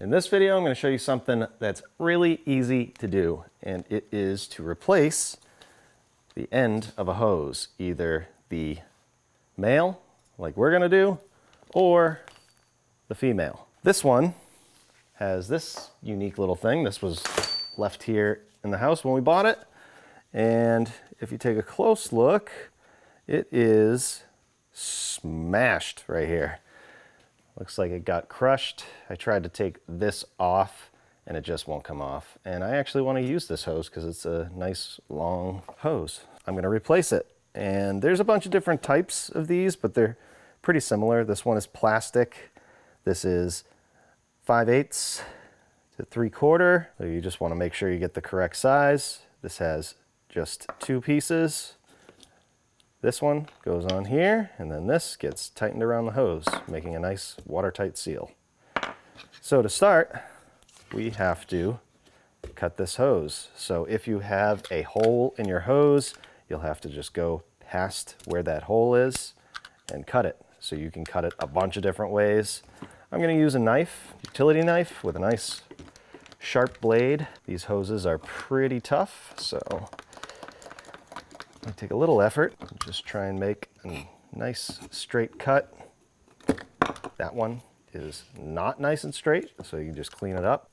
In this video, I'm going to show you something that's really easy to do, and it is to replace the end of a hose, either the male, like we're going to do, or the female. This one has this unique little thing. This was left here in the house when we bought it, and if you take a close look, it is smashed right here. Looks like it got crushed. I tried to take this off and it just won't come off. And I actually want to use this hose because it's a nice long hose. I'm going to replace it. And there's a bunch of different types of these, but they're pretty similar. This one is plastic. This is 5/8 to 3/4. So you just want to make sure you get the correct size. This has just 2 pieces. This one goes on here, and then this gets tightened around the hose, making a nice watertight seal. So to start, we have to cut this hose. So if you have a hole in your hose, you'll have to just go past where that hole is and cut it. So you can cut it a bunch of different ways. I'm going to use a knife, utility knife with a nice sharp blade. These hoses are pretty tough, so I take a little effort and just try and make a nice straight cut. That one is not nice and straight, so you can just clean it up.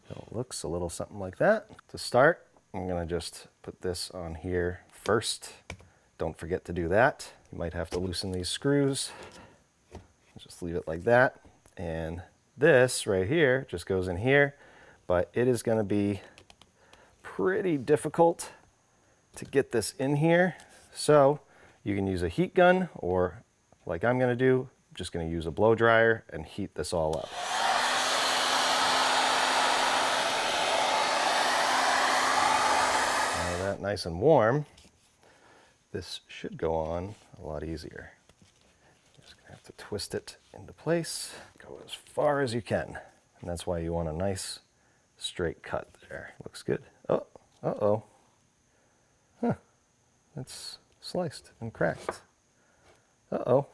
So it looks a little something like that. To start, I'm going to just put this on here first. Don't forget to do that. You might have to loosen these screws. Just leave it like that. And this right here just goes in here, but it is going to be pretty difficult to get this in here. So you can use a heat gun, or like I'm going to do, I'm just going to use a blow dryer and heat this all up. Now that nice and warm, this should go on a lot easier. Just going to have to twist it into place, go as far as you can. And that's why you want a nice straight cut there. Looks good. Oh, uh-oh. Huh, it's sliced and cracked. Uh-oh.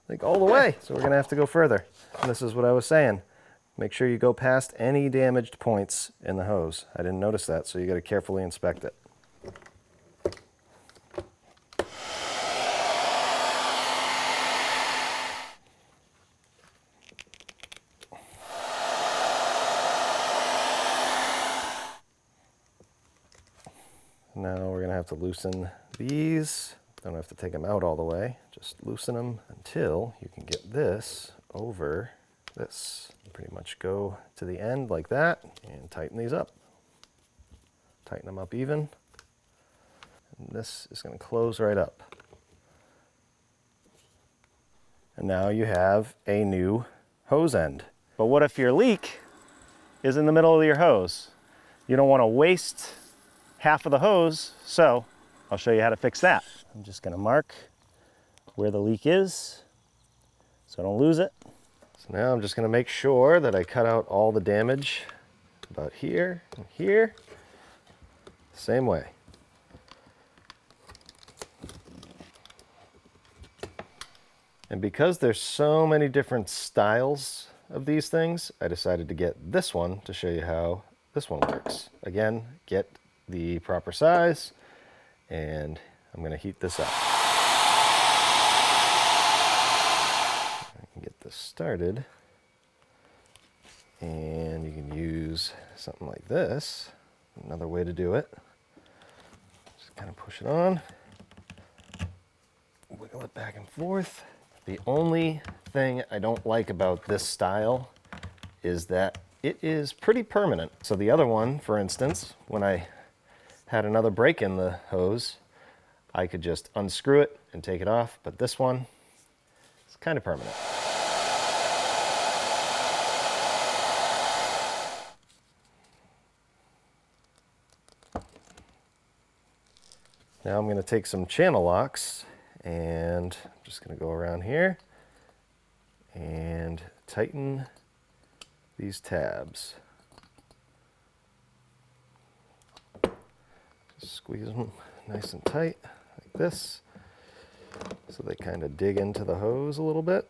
Like all the way. So we're gonna have to go further. And this is what I was saying. Make sure you go past any damaged points in the hose. I didn't notice that, so you gotta carefully inspect it. Now we're going to have to loosen these. Don't have to take them out all the way. Just loosen them until you can get this over this. Pretty much go to the end like that and tighten these up. Tighten them up even. And this is going to close right up. And now you have a new hose end. But what if your leak is in the middle of your hose? You don't want to waste half of the hose, so I'll show you how to fix that. I'm just going to mark where the leak is so I don't lose it. So now I'm just going to make sure that I cut out all the damage about here and here, same way. And because there's so many different styles of these things, I decided to get this one to show you how this one works. Again, get the proper size, and I'm going to heat this up. I can get this started, and you can use something like this. Another way to do it. Just kind of push it on, wiggle it back and forth. The only thing I don't like about this style is that it is pretty permanent. So the other one, for instance, when I had another break in the hose, I could just unscrew it and take it off, but this one is kind of permanent. Now I'm going to take some channel locks, and I'm just going to go around here and tighten these tabs. Squeeze them nice and tight like this, so they kind of dig into the hose a little bit.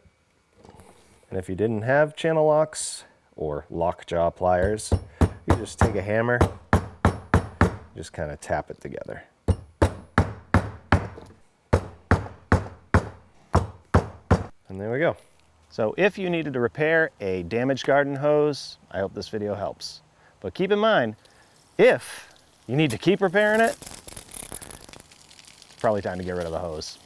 And if you didn't have channel locks or lockjaw pliers, you just take a hammer, just kind of tap it together. And there we go. So if you needed to repair a damaged garden hose, I hope this video helps. But keep in mind, if you need to keep repairing it, it's probably time to get rid of the hose.